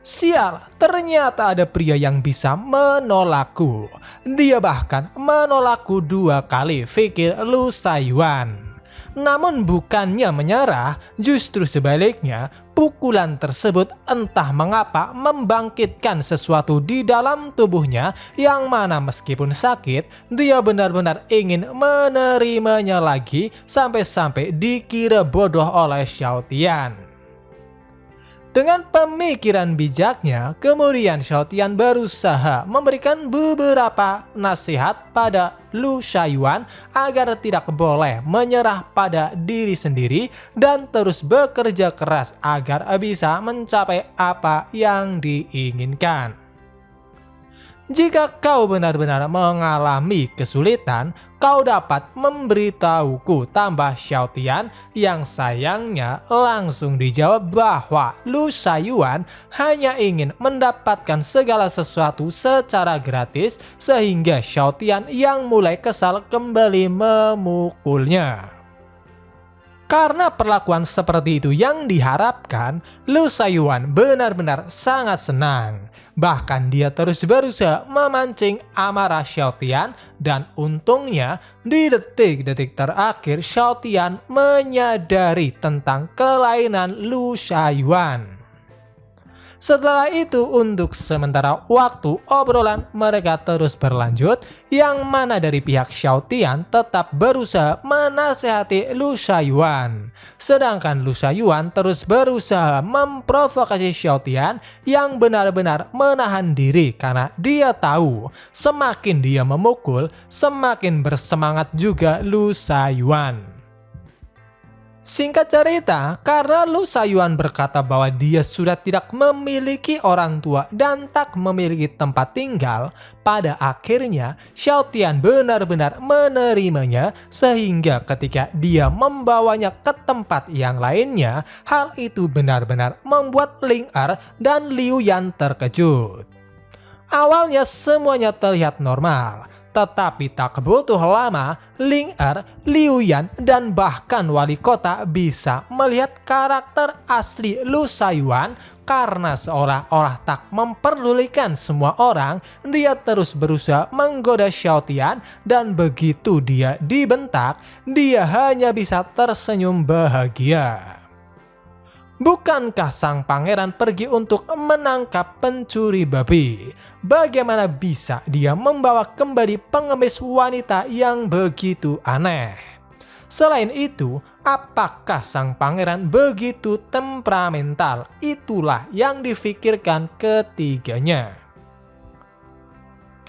S1: Sial, ternyata ada pria yang bisa menolakku. Dia bahkan menolakku 2 kali, pikir Lu Shaoyuan. Namun bukannya menyerah, justru sebaliknya, pukulan tersebut entah mengapa membangkitkan sesuatu di dalam tubuhnya, yang mana meskipun sakit, dia benar-benar ingin menerimanya lagi, sampai-sampai dikira bodoh oleh Xiao Tian. Dengan pemikiran bijaknya, kemudian Xiao Tian berusaha memberikan beberapa nasihat pada Lu Shaoyuan agar tidak boleh menyerah pada diri sendiri dan terus bekerja keras agar bisa mencapai apa yang diinginkan. Jika kau benar-benar mengalami kesulitan, kau dapat memberitahuku, tambah Xiao Tian, yang sayangnya langsung dijawab bahwa Lu Shaiyuan hanya ingin mendapatkan segala sesuatu secara gratis, sehingga Xiao Tian yang mulai kesal kembali memukulnya. Karena perlakuan seperti itu yang diharapkan, Lu Shaiyuan benar-benar sangat senang. Bahkan dia terus berusaha memancing amarah Xiao Tian, dan untungnya di detik-detik terakhir Xiao Tian menyadari tentang kelainan Lu Shaiyuan. Setelah itu, untuk sementara waktu obrolan mereka terus berlanjut, yang mana dari pihak Xiao Tian tetap berusaha menasehati Lu Shaiyuan. Sedangkan Lu Shaiyuan terus berusaha memprovokasi Xiao Tian yang benar-benar menahan diri karena dia tahu semakin dia memukul, semakin bersemangat juga Lu Shaiyuan. Singkat cerita, karena Lu Shaiyuan berkata bahwa dia sudah tidak memiliki orang tua dan tak memiliki tempat tinggal, pada akhirnya Xiao Tian benar-benar menerimanya, sehingga ketika dia membawanya ke tempat yang lainnya, hal itu benar-benar membuat Ling Er dan Liu Yan terkejut. Awalnya semuanya terlihat normal, tetapi tak butuh lama, Ling Er, Liu Yan, dan bahkan wali kota bisa melihat karakter asli Lu Shaiyuan. Karena seolah-olah tak memperdulikan semua orang, dia terus berusaha menggoda Xiao Tian, dan begitu dia dibentak, dia hanya bisa tersenyum bahagia. Bukankah sang pangeran pergi untuk menangkap pencuri babi? Bagaimana bisa dia membawa kembali pengemis wanita yang begitu aneh? Selain itu, apakah sang pangeran begitu temperamental? Itulah yang difikirkan ketiganya.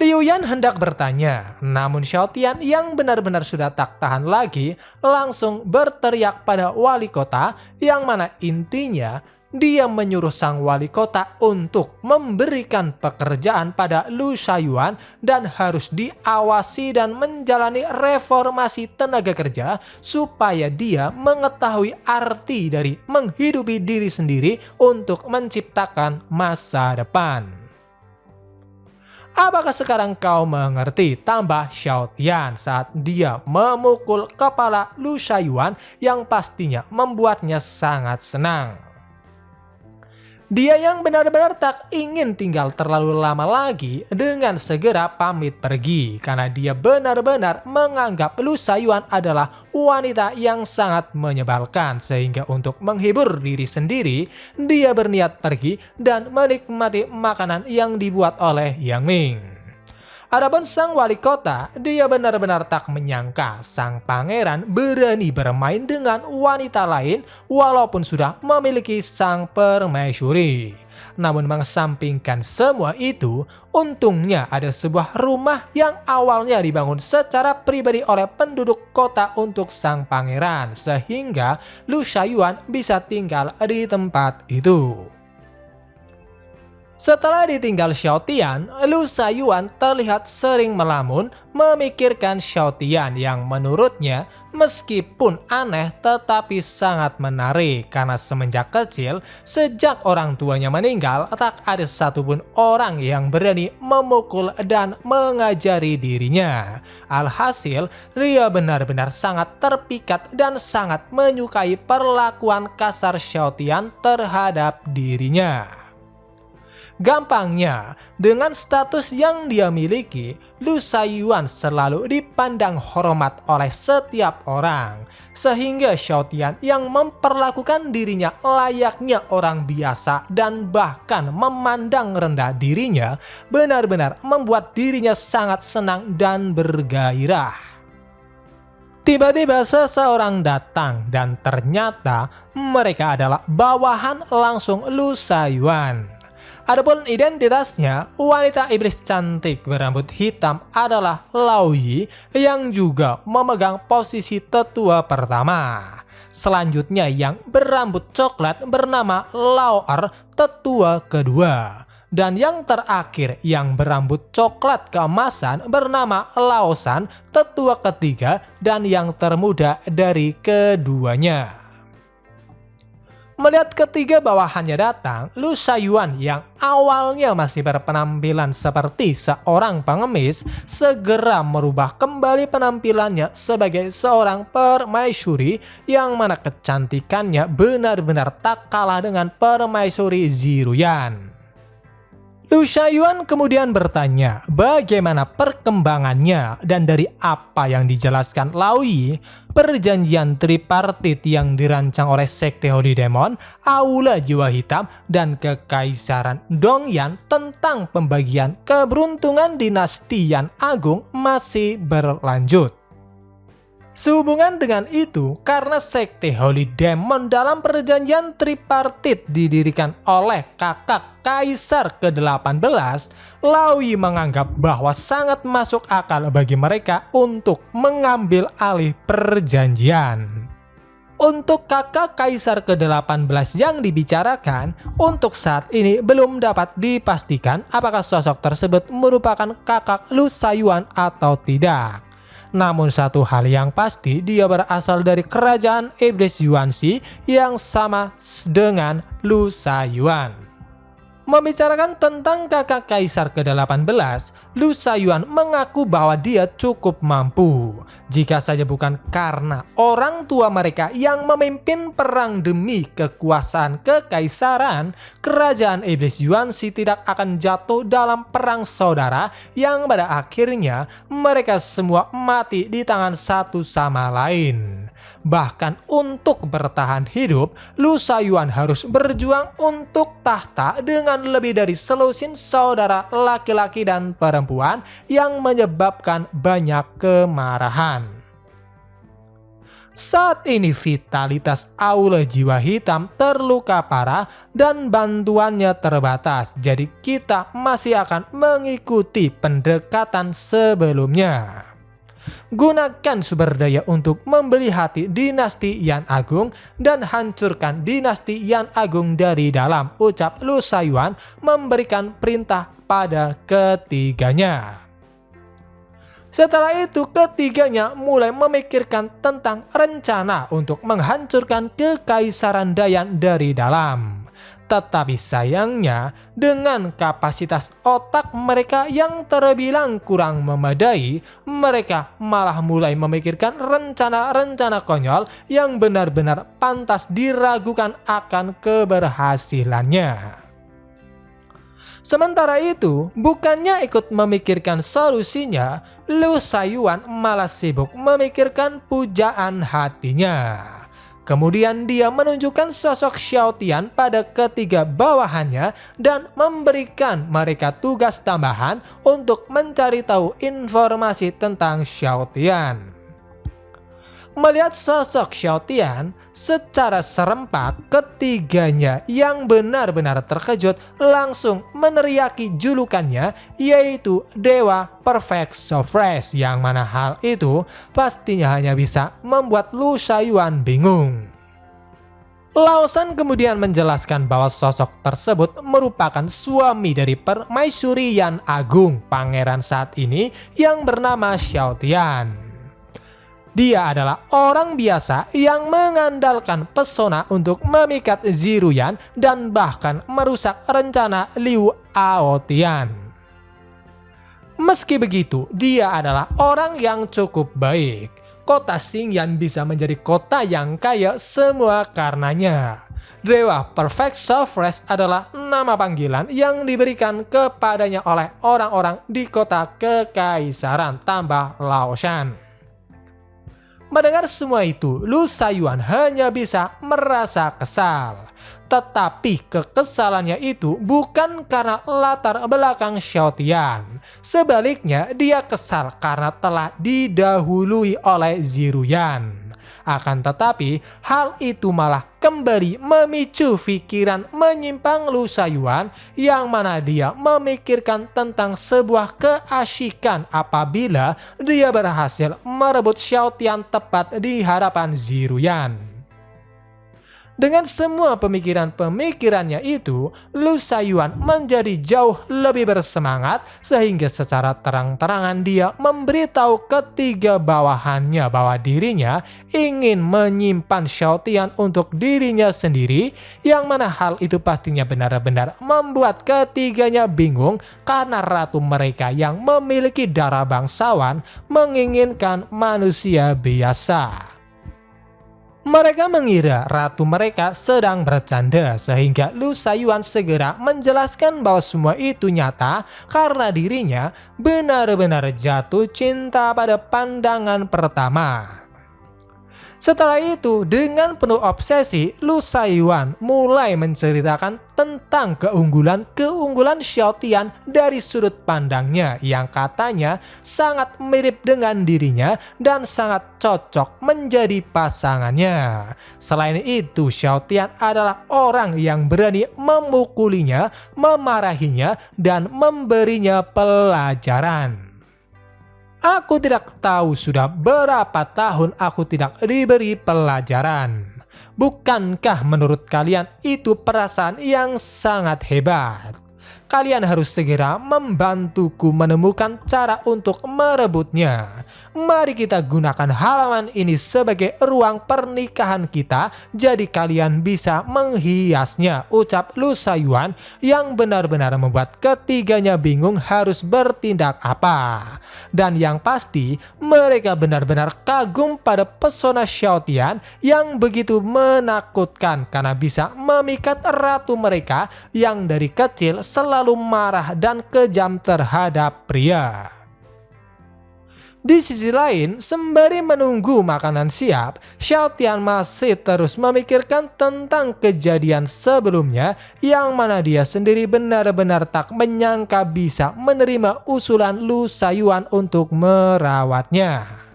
S1: Liu Yan hendak bertanya, namun Xiao Tian yang benar-benar sudah tak tahan lagi langsung berteriak pada wali kota, yang mana intinya dia menyuruh sang wali kota untuk memberikan pekerjaan pada Lu Shaiyuan dan harus diawasi dan menjalani reformasi tenaga kerja supaya dia mengetahui arti dari menghidupi diri sendiri untuk menciptakan masa depan. Apakah sekarang kau mengerti, tambah Xiao Tian saat dia memukul kepala Lu Shaiyuan yang pastinya membuatnya sangat senang. Dia yang benar-benar tak ingin tinggal terlalu lama lagi dengan segera pamit pergi, karena dia benar-benar menganggap Lu Shaiyuan adalah wanita yang sangat menyebalkan, sehingga untuk menghibur diri sendiri dia berniat pergi dan menikmati makanan yang dibuat oleh Yang Ming. Adapun sang wali kota, dia benar-benar tak menyangka sang pangeran berani bermain dengan wanita lain walaupun sudah memiliki sang permaisuri. Namun mengesampingkan semua itu, untungnya ada sebuah rumah yang awalnya dibangun secara pribadi oleh penduduk kota untuk sang pangeran, sehingga Lu Shaiyuan bisa tinggal di tempat itu. Setelah ditinggal Xiao Tian, Lu Shaiyuan terlihat sering melamun memikirkan Xiao Tian yang menurutnya meskipun aneh tetapi sangat menarik, karena semenjak kecil, sejak orang tuanya meninggal, tak ada satupun orang yang berani memukul dan mengajari dirinya. Alhasil, dia benar-benar sangat terpikat dan sangat menyukai perlakuan kasar Xiao Tian terhadap dirinya. Gampangnya, dengan status yang dia miliki, Lu Shaiyuan selalu dipandang hormat oleh setiap orang, sehingga Xiao Tian yang memperlakukan dirinya layaknya orang biasa dan bahkan memandang rendah dirinya benar-benar membuat dirinya sangat senang dan bergairah. Tiba-tiba seseorang datang dan ternyata mereka adalah bawahan langsung Lu Shaiyuan. Adapun identitasnya, wanita iblis cantik berambut hitam adalah Lao Yi yang juga memegang posisi tetua pertama. Selanjutnya yang berambut coklat bernama Lao Er, tetua kedua. Dan yang terakhir yang berambut coklat keemasan bernama Laosan, tetua ketiga dan yang termuda dari keduanya. Melihat ketiga bawahannya datang, Lu Shaoyuan yang awalnya masih berpenampilan seperti seorang pengemis segera merubah kembali penampilannya sebagai seorang permaisuri yang mana kecantikannya benar-benar tak kalah dengan permaisuri Ziruyan. Lu Shaoyuan kemudian bertanya bagaimana perkembangannya, dan dari apa yang dijelaskan Lao Yi, perjanjian tripartit yang dirancang oleh Sekte Holy Demon, Aula Jiwa Hitam, dan Kekaisaran Dongyan tentang pembagian keberuntungan dinasti Yan Agung masih berlanjut. Sehubungan dengan itu, karena Sekte Holy Demon dalam perjanjian tripartit didirikan oleh kakak Kaisar ke-18, Lao Yi menganggap bahwa sangat masuk akal bagi mereka untuk mengambil alih perjanjian. Untuk kakak Kaisar ke-18 yang dibicarakan, untuk saat ini belum dapat dipastikan apakah sosok tersebut merupakan kakak Lu Shaoyuan atau tidak. Namun satu hal yang pasti, dia berasal dari kerajaan iblis Yuanxi yang sama dengan Lu Shaoyuan. Membicarakan tentang kakak Kaisar ke-18, Lu Shaoyuan mengaku bahwa dia cukup mampu. Jika saja bukan karena orang tua mereka yang memimpin perang demi kekuasaan kekaisaran, kerajaan iblis Yuanxi tidak akan jatuh dalam perang saudara yang pada akhirnya mereka semua mati di tangan satu sama lain. Bahkan untuk bertahan hidup, Lu Shaoyuan harus berjuang untuk tahta dengan lebih dari selusin saudara laki-laki dan perempuan yang menyebabkan banyak kemarahan. Saat ini vitalitas Aula Jiwa Hitam terluka parah dan bantuannya terbatas, jadi kita masih akan mengikuti pendekatan sebelumnya. Gunakan sumber daya untuk membeli hati dinasti Yan Agung dan hancurkan dinasti Yan Agung dari dalam, ucap Lu Shaoyuan memberikan perintah pada ketiganya. Setelah itu ketiganya mulai memikirkan tentang rencana untuk menghancurkan kekaisaran Dayan dari dalam. Tetapi sayangnya, dengan kapasitas otak mereka yang terbilang kurang memadai, mereka malah mulai memikirkan rencana-rencana konyol yang benar-benar pantas diragukan akan keberhasilannya. Sementara itu, bukannya ikut memikirkan solusinya, Lu Shaoyuan malah sibuk memikirkan pujaan hatinya. Kemudian dia menunjukkan sosok Xiao Tian pada ketiga bawahannya dan memberikan mereka tugas tambahan untuk mencari tahu informasi tentang Xiao Tian. Melihat sosok Xiao Tian, secara serempak ketiganya yang benar-benar terkejut langsung meneriaki julukannya, yaitu Dewa Perfect Sorceress, yang mana hal itu pastinya hanya bisa membuat Lu Shaoyuan bingung. Laosan kemudian menjelaskan bahwa sosok tersebut merupakan suami dari permaisuri Yan Agung, pangeran saat ini yang bernama Xiao Tian. Dia adalah orang biasa yang mengandalkan pesona untuk memikat Ziruyan dan bahkan merusak rencana Liu Aotian. Meski begitu, dia adalah orang yang cukup baik. Kota Xingyan bisa menjadi kota yang kaya semua karenanya. Dewa Perfect Sorceress adalah nama panggilan yang diberikan kepadanya oleh orang-orang di kota kekaisaran, tambah Laoshan. Mendengar semua itu, Lu Shaoyuan hanya bisa merasa kesal. Tetapi kekesalannya itu bukan karena latar belakang Xiao Tian. Sebaliknya, dia kesal karena telah didahului oleh Ziruyan. Akan tetapi, hal itu malah kembali memicu pikiran menyimpang Lu Shaoyuan, yang mana dia memikirkan tentang sebuah keasyikan apabila dia berhasil merebut Xiao Tian tepat di hadapan Ziruyan. Dengan semua pemikiran-pemikirannya itu, Lu Shaiyuan menjadi jauh lebih bersemangat sehingga secara terang-terangan dia memberitahu ketiga bawahannya bahwa dirinya ingin menyimpan Xiao Tian untuk dirinya sendiri, yang mana hal itu pastinya benar-benar membuat ketiganya bingung karena ratu mereka yang memiliki darah bangsawan menginginkan manusia biasa. Mereka mengira ratu mereka sedang bercanda sehingga Lu Shaiyuan segera menjelaskan bahwa semua itu nyata karena dirinya benar-benar jatuh cinta pada pandangan pertama. Setelah itu, dengan penuh obsesi, Lu Shaiyuan mulai menceritakan tentang keunggulan Xiao Tian dari sudut pandangnya yang katanya sangat mirip dengan dirinya dan sangat cocok menjadi pasangannya. Selain itu, Xiao Tian adalah orang yang berani memukulinya, memarahinya, dan memberinya pelajaran. Aku tidak tahu sudah berapa tahun aku tidak diberi pelajaran. Bukankah menurut kalian itu perasaan yang sangat hebat? Kalian harus segera membantuku menemukan cara untuk merebutnya. Mari kita gunakan halaman ini sebagai ruang pernikahan kita, jadi kalian bisa menghiasnya, ucap Lu Shaiyuan yang benar-benar membuat ketiganya bingung harus bertindak apa. Dan yang pasti, mereka benar-benar kagum pada pesona Xiao Tian yang begitu menakutkan karena bisa memikat ratu mereka yang dari kecil selalu marah dan kejam terhadap pria. Di sisi lain, sembari menunggu makanan siap, Xiao Tian masih terus memikirkan tentang kejadian sebelumnya yang mana dia sendiri benar-benar tak menyangka bisa menerima usulan Lu Shaiyuan untuk merawatnya.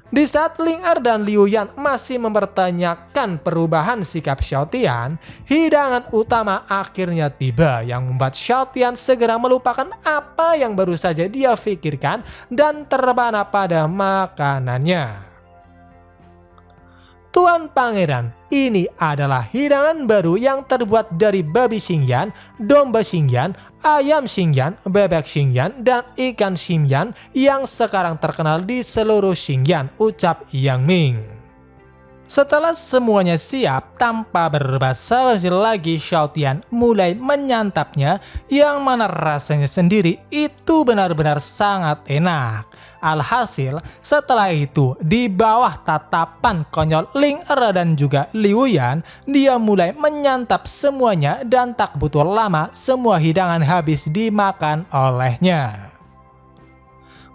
S1: Di saat Ling Er dan Liu Yan masih mempertanyakan perubahan sikap Xiao Tian, hidangan utama akhirnya tiba yang membuat Xiao Tian segera melupakan apa yang baru saja dia pikirkan dan terbana pada makanannya. Tuan Pangeran, ini adalah hidangan baru yang terbuat dari babi Xingyan, domba Xingyan, ayam Xingyan, bebek Xingyan, dan ikan Xingyan yang sekarang terkenal di seluruh Xingyan, ucap Yang Ming. Setelah semuanya siap, tanpa berbasa-basi lagi Xiao Tian mulai menyantapnya yang mana rasanya sendiri itu benar-benar sangat enak. Alhasil, setelah itu di bawah tatapan konyol Ling Er dan juga Liu Yan, dia mulai menyantap semuanya dan tak butuh lama semua hidangan habis dimakan olehnya.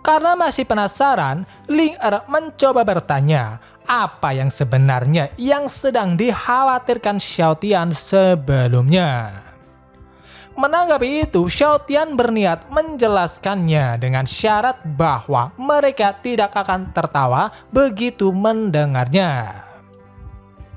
S1: Karena masih penasaran, Ling Er mencoba bertanya apa yang sebenarnya yang sedang dikhawatirkan Xiao Tian sebelumnya. Menanggapi itu, Xiao Tian berniat menjelaskannya dengan syarat bahwa mereka tidak akan tertawa begitu mendengarnya.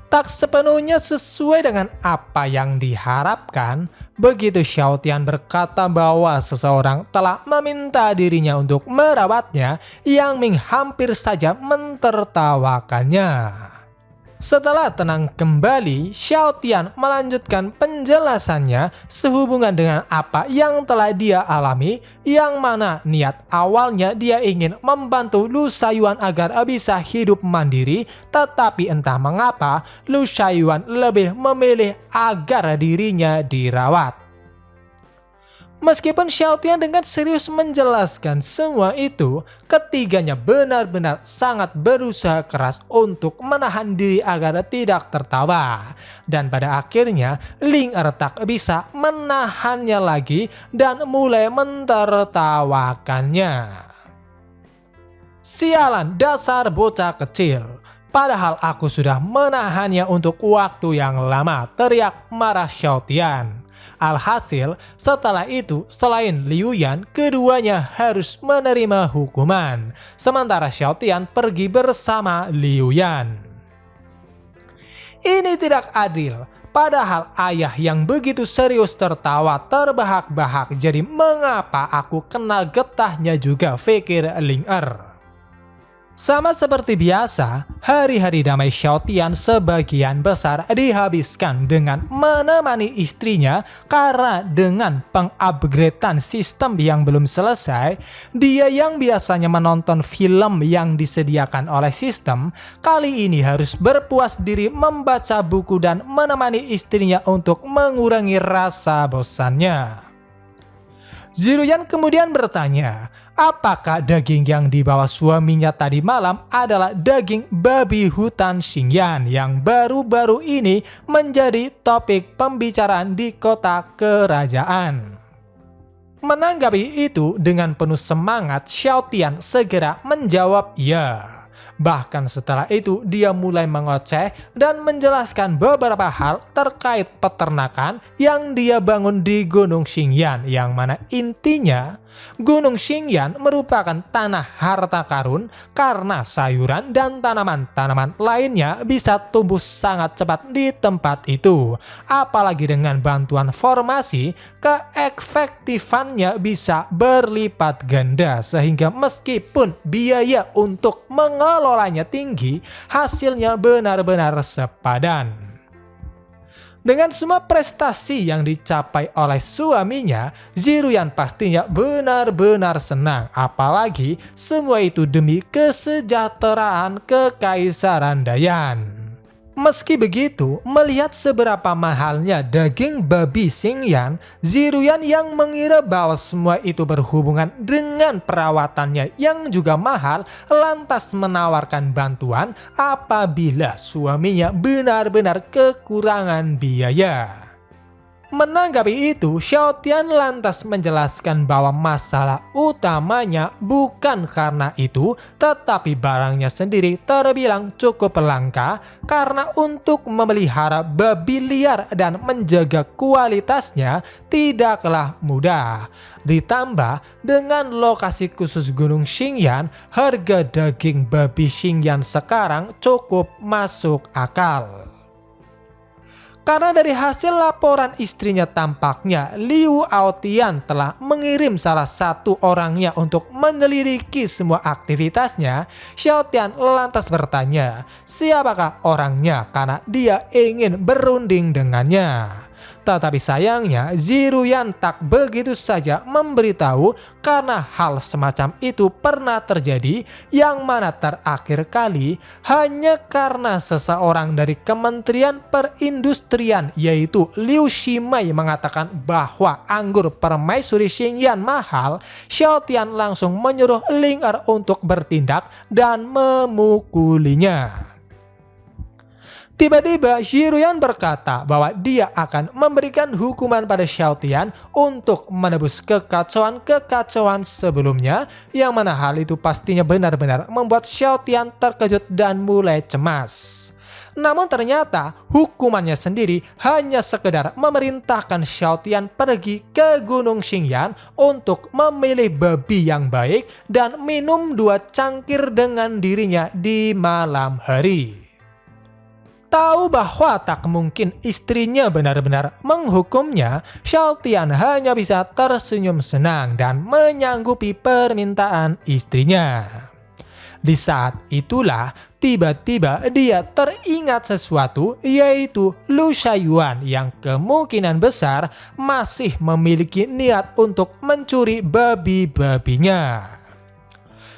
S1: Tak sepenuhnya sesuai dengan apa yang diharapkan, begitu Xiao Tian berkata bahwa seseorang telah meminta dirinya untuk merawatnya, Yang Ming hampir saja mentertawakannya. Setelah tenang kembali, Xiao Tian melanjutkan penjelasannya sehubungan dengan apa yang telah dia alami, yang mana niat awalnya dia ingin membantu Lu Shaiyuan agar bisa hidup mandiri, tetapi entah mengapa Lu Shaiyuan lebih memilih agar dirinya dirawat. Meskipun Xiao Tian dengan serius menjelaskan semua itu, ketiganya benar-benar sangat berusaha keras untuk menahan diri agar tidak tertawa. Dan pada akhirnya, Ling Er tak bisa menahannya lagi dan mulai mentertawakannya. Sialan, dasar bocah kecil. Padahal aku sudah menahannya untuk waktu yang lama, teriak marah Xiao Tian. Alhasil, setelah itu selain Liu Yan, keduanya harus menerima hukuman. Sementara Xiao Tian pergi bersama Liu Yan. Ini tidak adil. Padahal ayah yang begitu serius tertawa terbahak-bahak, jadi mengapa aku kena getahnya juga, pikir Ling Er. Sama seperti biasa, hari-hari damai Xiaotian sebagian besar dihabiskan dengan menemani istrinya karena dengan pengupgradean sistem yang belum selesai, dia yang biasanya menonton film yang disediakan oleh sistem, kali ini harus berpuas diri membaca buku dan menemani istrinya untuk mengurangi rasa bosannya. Ziruyan kemudian bertanya, apakah daging yang dibawa suaminya tadi malam adalah daging babi hutan Xingyan yang baru-baru ini menjadi topik pembicaraan di kota kerajaan. Menanggapi itu dengan penuh semangat, Xiaotian segera menjawab ya. Bahkan setelah itu dia mulai mengoceh dan menjelaskan beberapa hal terkait peternakan yang dia bangun di Gunung Xingyan, yang mana intinya Gunung Xingyan merupakan tanah harta karun karena sayuran dan tanaman-tanaman lainnya bisa tumbuh sangat cepat di tempat itu. Apalagi dengan bantuan formasi, keefektifannya bisa berlipat ganda sehingga meskipun biaya untuk mengelolanya tinggi, hasilnya benar-benar sepadan. Dengan semua prestasi yang dicapai oleh suaminya, Ziruyan pastinya benar-benar senang. Apalagi semua itu demi kesejahteraan Kekaisaran Dayan. Meski begitu, melihat seberapa mahalnya daging babi Xingyan, Ziruyan yang mengira bahwa semua itu berhubungan dengan perawatannya yang juga mahal, lantas menawarkan bantuan apabila suaminya benar-benar kekurangan biaya. Menanggapi itu, Xiaotian lantas menjelaskan bahwa masalah utamanya bukan karena itu, tetapi barangnya sendiri terbilang cukup langka karena untuk memelihara babi liar dan menjaga kualitasnya tidaklah mudah. Ditambah dengan lokasi khusus Gunung Xingyan, harga daging babi Xingyan sekarang cukup masuk akal. Karena dari hasil laporan istrinya tampaknya Liu Aotian telah mengirim salah satu orangnya untuk menyelidiki semua aktivitasnya, Xiaotian lantas bertanya, siapakah orangnya karena dia ingin berunding dengannya. Tetapi sayangnya Ziruyan tak begitu saja memberitahu karena hal semacam itu pernah terjadi, yang mana terakhir kali hanya karena seseorang dari Kementerian Perindustrian yaitu Liu Shimei mengatakan bahwa anggur permaisuri Xingyan mahal, Xiaotian langsung menyuruh Ling Er untuk bertindak dan memukulinya. Tiba-tiba Ziruyan berkata bahwa dia akan memberikan hukuman pada Xiaotian untuk menebus kekacauan-kekacauan sebelumnya, yang mana hal itu pastinya benar-benar membuat Xiaotian terkejut dan mulai cemas. Namun ternyata hukumannya sendiri hanya sekedar memerintahkan Xiaotian pergi ke Gunung Xingyan untuk memilih babi yang baik dan minum 2 cangkir dengan dirinya di malam hari. Tahu bahwa tak mungkin istrinya benar-benar menghukumnya, Xiaotian hanya bisa tersenyum senang dan menyanggupi permintaan istrinya. Di saat itulah tiba-tiba dia teringat sesuatu, yaitu Lu Shaiyuan yang kemungkinan besar masih memiliki niat untuk mencuri babi-babinya.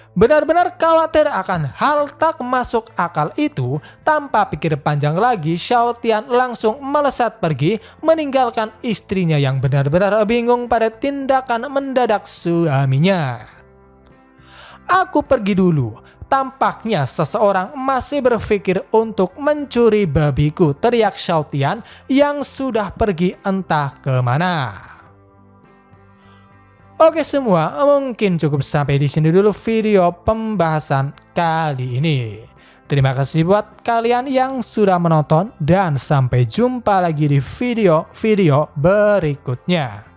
S1: Benar-benar khawatir akan hal tak masuk akal itu, tanpa pikir panjang lagi Xiaotian langsung melesat pergi meninggalkan istrinya yang benar-benar bingung pada tindakan mendadak suaminya. Aku pergi dulu. Tampaknya seseorang masih berpikir untuk mencuri babiku, teriak Xiaotian yang sudah pergi entah kemana. Oke semua, mungkin cukup sampai di sini dulu video pembahasan kali ini. Terima kasih buat kalian yang sudah menonton dan sampai jumpa lagi di video-video berikutnya.